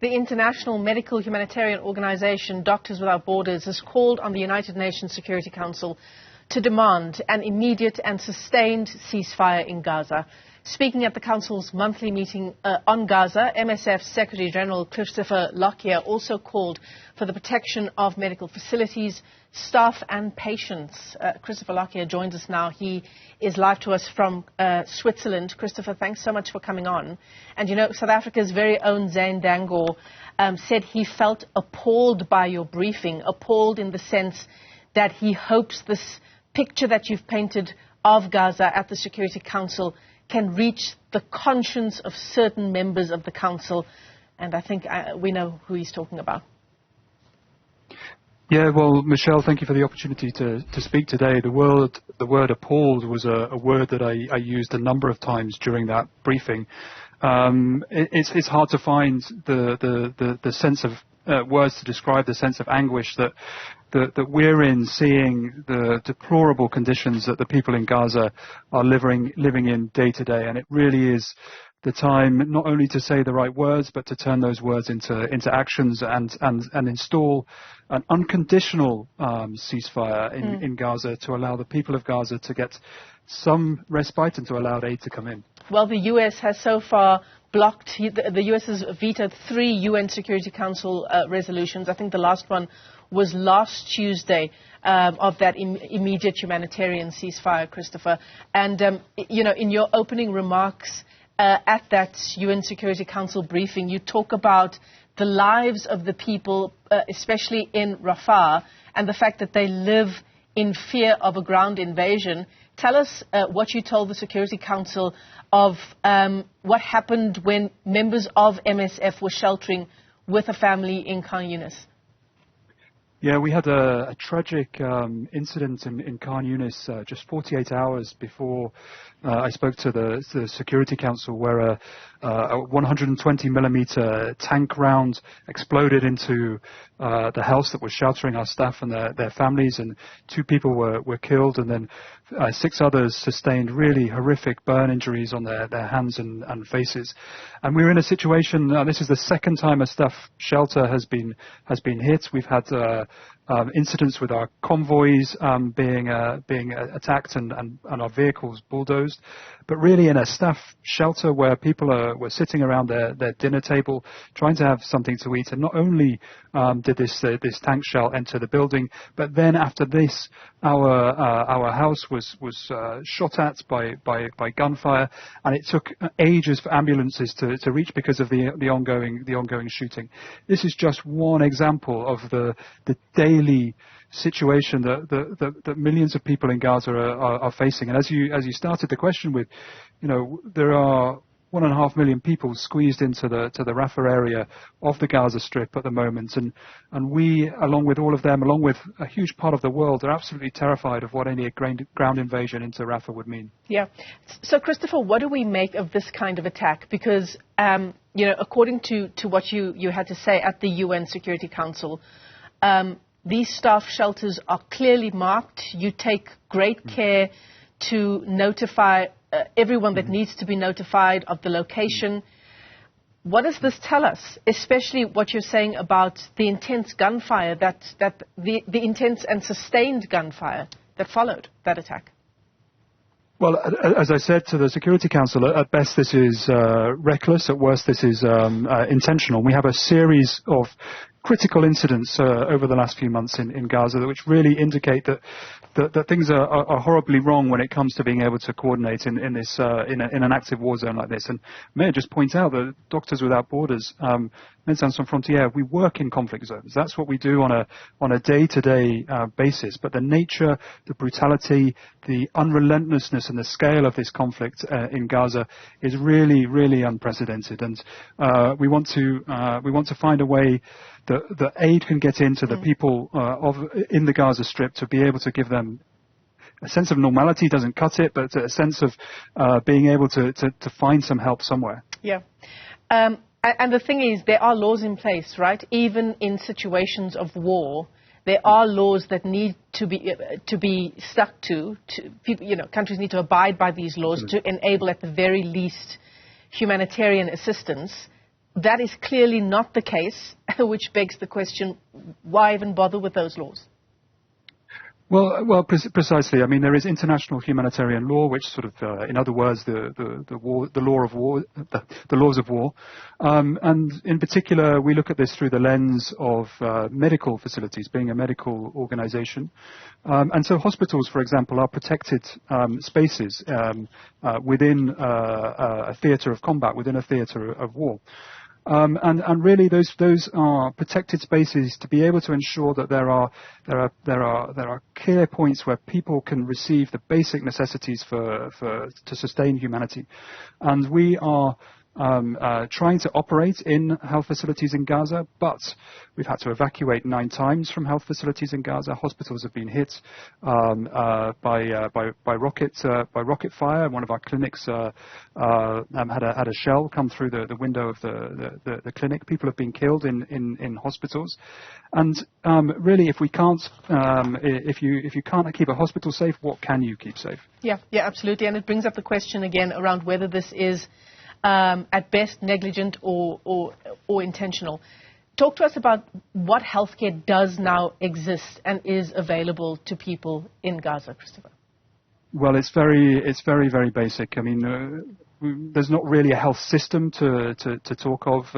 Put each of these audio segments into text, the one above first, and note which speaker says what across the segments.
Speaker 1: The international medical humanitarian organization Doctors Without Borders has called on the United Nations Security Council to demand an immediate and sustained ceasefire in Gaza. Speaking at the Council's monthly meeting on Gaza, MSF Secretary General Christopher Lockyear also called for the protection of medical facilities, staff and patients. Christopher Lockyear joins us now. He is live to us from Switzerland. Christopher, thanks so much for coming on. And you know, South Africa's very own Zane Dangor said he felt appalled by your briefing, appalled in the sense that he hopes this picture that you've painted of Gaza at the Security Council can reach the conscience of certain members of the Council. And I think we know who he's talking about.
Speaker 2: Yeah, well, Michelle, thank you for the opportunity to speak today. The word appalled was a word that I used a number of times during that briefing. It's hard to find the sense of words to describe the sense of anguish that we're in, seeing the deplorable conditions that the people in Gaza are living in day to day. And it really is the time not only to say the right words, but to turn those words into actions and install an unconditional ceasefire in Gaza to allow the people of Gaza to get some respite and to allow aid to come in.
Speaker 1: Well, the U.S. has so far blocked, the U.S. has vetoed 3 UN Security Council resolutions. I think the last one was last Tuesday of that immediate humanitarian ceasefire, Christopher. And, you know, in your opening remarks at that UN Security Council briefing, you talk about the lives of the people, especially in Rafah, and the fact that they live in fear of a ground invasion. Tell us what you told the Security Council of what happened when members of MSF were sheltering with a family in Khan Yunis.
Speaker 2: Yeah, we had a tragic incident in Khan Yunis just 48 hours before I spoke to the Security Council, where a 120mm tank round exploded into the house that was sheltering our staff and their families, and 2 people were killed, and then 6 others sustained really horrific burn injuries on their hands and faces. And we were in a situation, this is the second time a staff shelter has been hit. We've had incidents with our convoys being attacked and our vehicles bulldozed, but really in a staff shelter where people were sitting around their dinner table trying to have something to eat. And not only did this tank shell enter the building, but then after this, our house was shot at by gunfire, and it took ages for ambulances to reach because of the ongoing shooting. This is just one example of the daily situation that millions of people in Gaza are facing. And as you started the question with, you know, there are 1.5 million people squeezed into the Rafah area of the Gaza Strip at the moment, and we, along with all of them, along with a huge part of the world, are absolutely terrified of what any ground invasion into Rafah would mean. Yeah.
Speaker 1: So, Christopher, what do we make of this kind of attack? Because, you know, according to what you had to say at the UN Security Council, these staff shelters are clearly marked. You take great care to notify everyone that needs to be notified of the location. What does this tell us, especially what you're saying about the intense gunfire, the intense and sustained gunfire that followed that attack?
Speaker 2: Well, as I said to the Security Council, at best this is reckless, at worst this is intentional. We have a series of critical incidents over the last few months in Gaza, which really indicate that things are horribly wrong when it comes to being able to coordinate in an active war zone like this. And may I just point out that Doctors Without Borders, Médecins Sans Frontières, we work in conflict zones. That's what we do on a day-to-day basis. But the nature, the brutality, the unrelentlessness and the scale of this conflict in Gaza is really, really unprecedented. And we want to find a way that aid can get into the people in the Gaza Strip to be able to give them a sense of normality. Doesn't cut it, but a sense of being able to find some help somewhere. Yeah.
Speaker 1: And the thing is, there are laws in place, right? Even in situations of war, there are laws that need to be stuck to. People, you know, countries need to abide by these laws to enable, at the very least, humanitarian assistance. that is clearly not the case, which begs the question, why even bother with those laws?
Speaker 2: Well, precisely. I mean, there is international humanitarian law, which sort of, in other words, the laws of war, and in particular, we look at this through the lens of medical facilities, being a medical organisation, and so hospitals, for example, are protected spaces within a theatre of combat, within a theatre of war. And really, those are protected spaces to be able to ensure that there are clear points where people can receive the basic necessities to sustain humanity, and we are trying to operate in health facilities in Gaza, but we've had to evacuate 9 times from health facilities in Gaza. Hospitals have been hit by rocket fire. One of our clinics had a shell come through the window of the clinic. People have been killed in hospitals, and really, if you can't keep a hospital safe, what can you keep safe?
Speaker 1: Yeah, absolutely, and it brings up the question again around whether this is at best negligent or intentional. Talk to us about what healthcare does now exist and is available to people in Gaza, Christopher.
Speaker 2: Well, it's very, very basic. I mean, there's not really a health system to talk of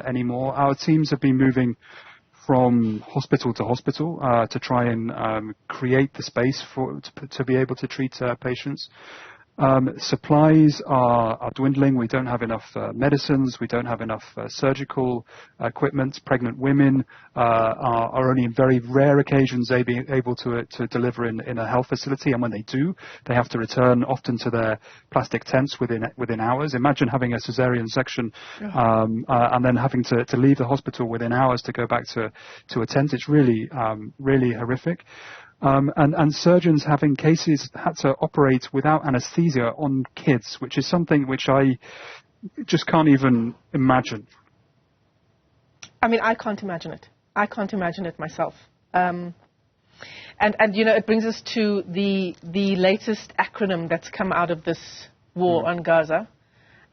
Speaker 2: anymore. Our teams have been moving from hospital to hospital to try and create the space to be able to treat patients. Supplies are dwindling. We don't have enough medicines. We don't have enough surgical equipment. Pregnant women are only in very rare occasions able to deliver in a health facility, and when they do, they have to return often to their plastic tents within hours. Imagine having a cesarean section and then having to leave the hospital within hours to go back to a tent. It's really horrific. And surgeons having cases had to operate without anesthesia on kids, which is something which I just can't even imagine.
Speaker 1: I mean, I can't imagine it. I can't imagine it myself. And you know, it brings us to the latest acronym that's come out of this war on Gaza,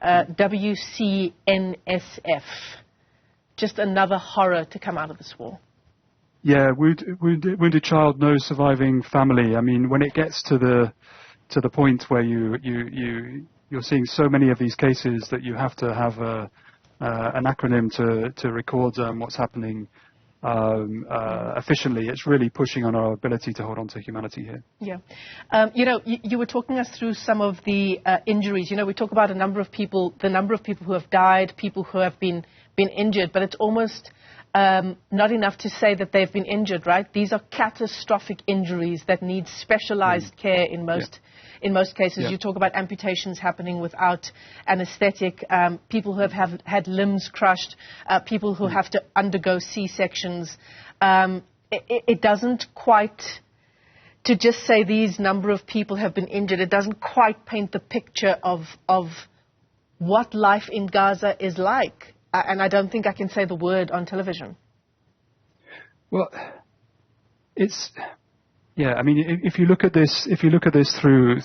Speaker 1: WCNSF. Just another horror to come out of this war.
Speaker 2: Yeah, wounded child, no surviving family. I mean, when it gets to the point where you're seeing so many of these cases that you have to have an acronym to record what's happening efficiently, it's really pushing on our ability to hold on to humanity here.
Speaker 1: Yeah, you know, you were talking us through some of the injuries. You know, we talk about the number of people who have died, people who have been injured, but it's almost not enough to say that they've been injured, right? These are catastrophic injuries that need specialized care in most cases. Yeah. You talk about amputations happening without anesthetic, people who have had limbs crushed, people who have to undergo C-sections. It doesn't quite, to just say these number of people have been injured, it doesn't quite paint the picture of what life in Gaza is like. And I don't think I can say the word on television.
Speaker 2: Well, yeah. I mean, if you look at this through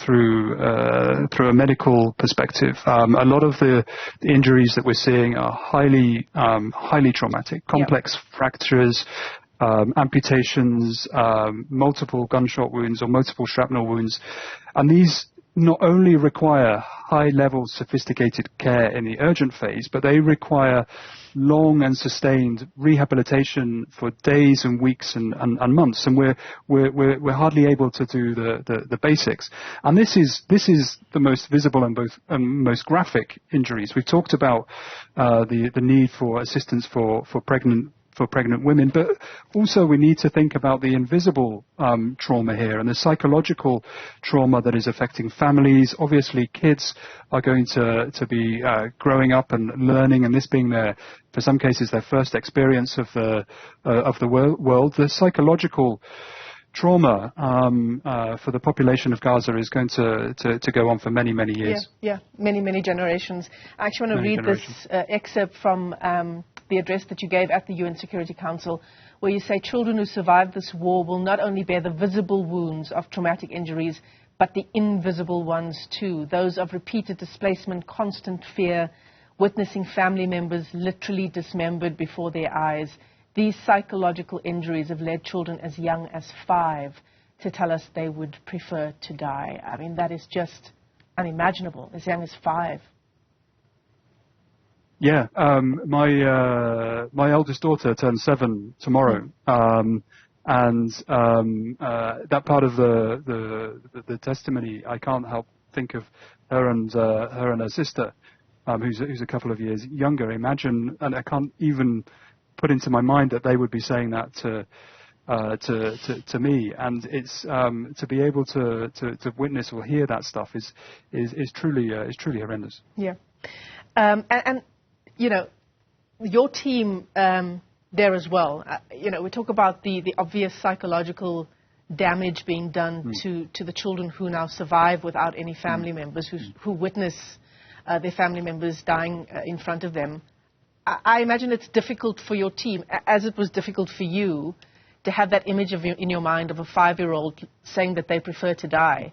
Speaker 2: a medical perspective, a lot of the injuries that we're seeing are highly traumatic, complex fractures, amputations, multiple gunshot wounds or multiple shrapnel wounds, and these not only require high-level sophisticated care in the urgent phase, but they require long and sustained rehabilitation for days and weeks and months, and we're hardly able to do the basics. And this is the most visible and most graphic injuries. We've talked about the need for assistance for pregnant women, but also we need to think about the invisible trauma here and the psychological trauma that is affecting families. Obviously, kids are going to be growing up and learning, and this being for some cases, their first experience of the world. The psychological trauma for the population of Gaza is going to go on for many years.
Speaker 1: Yeah, many generations. I actually want to read this excerpt from the address that you gave at the UN Security Council, where you say children who survived this war will not only bear the visible wounds of traumatic injuries, but the invisible ones too, those of repeated displacement, constant fear, witnessing family members literally dismembered before their eyes. These psychological injuries have led children as young as 5 to tell us they would prefer to die. I mean, that is just unimaginable, as young as 5.
Speaker 2: Yeah, my eldest daughter turns 7 tomorrow, and that part of the testimony, I can't help think of her and her sister, who's a couple of years younger. Imagine, and I can't even put into my mind that they would be saying that to me, and it's to be able to witness or hear that stuff is truly horrendous.
Speaker 1: Yeah, and you know, your team there as well. You know, we talk about the obvious psychological damage being done to the children who now survive without any family members, who witness their family members dying in front of them. I imagine it's difficult for your team, as it was difficult for you, to have that image in your mind of a 5-year-old saying that they prefer to die.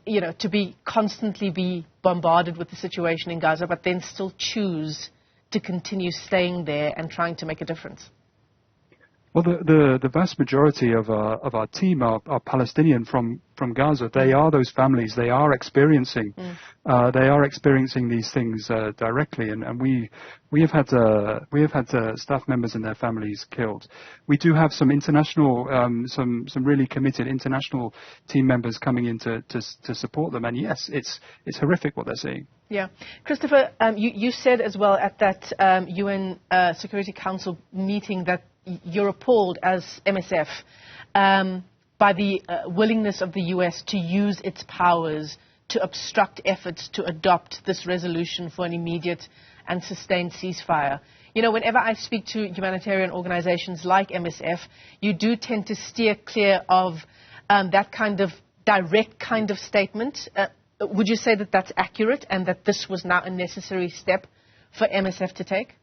Speaker 1: You know, to constantly be bombarded with the situation in Gaza, but then still choose to continue staying there and trying to make a difference.
Speaker 2: Well, the vast majority of our team are Palestinian from Gaza. They are those families. They are experiencing these things directly, and we have had staff members and their families killed. We do have some international, some really committed international team members coming in to support them. And yes, it's horrific what they're seeing.
Speaker 1: Yeah, Christopher, you said as well at that UN Security Council meeting that you're appalled as MSF by the willingness of the US to use its powers to obstruct efforts to adopt this resolution for an immediate and sustained ceasefire. You know, whenever I speak to humanitarian organizations like MSF, you do tend to steer clear of that kind of direct kind of statement. Would you say that that's accurate and that this was now a necessary step for MSF to take?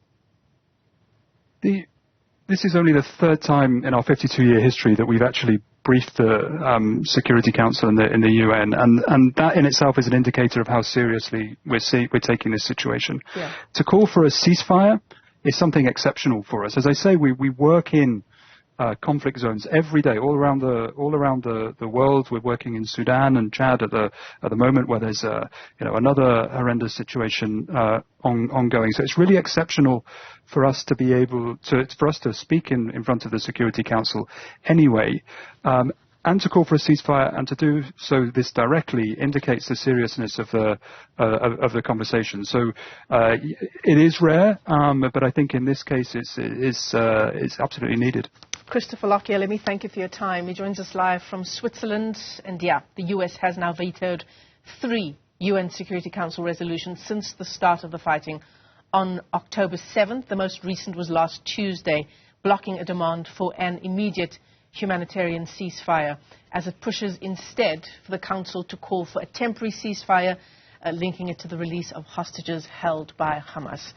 Speaker 2: This is only the 3rd time in our 52-year history that we've actually briefed the Security Council in the UN, and that in itself is an indicator of how seriously we're taking this situation. Yeah. To call for a ceasefire is something exceptional for us. As I say, we work in conflict zones every day, all around the world. We're working in Sudan and Chad at the moment, where there's another horrendous situation ongoing. So it's really exceptional for us to be able to speak in front of the Security Council anyway. And to call for a ceasefire and to do so this directly indicates the seriousness of the conversation. So it is rare, but I think in this case it's absolutely needed.
Speaker 1: Christopher Lockyear, let me thank you for your time. He joins us live from Switzerland. And yeah, the US has now vetoed 3 UN Security Council resolutions since the start of the fighting on October 7th. The most recent was last Tuesday, blocking a demand for an immediate humanitarian ceasefire, as it pushes instead for the Council to call for a temporary ceasefire, linking it to the release of hostages held by Hamas.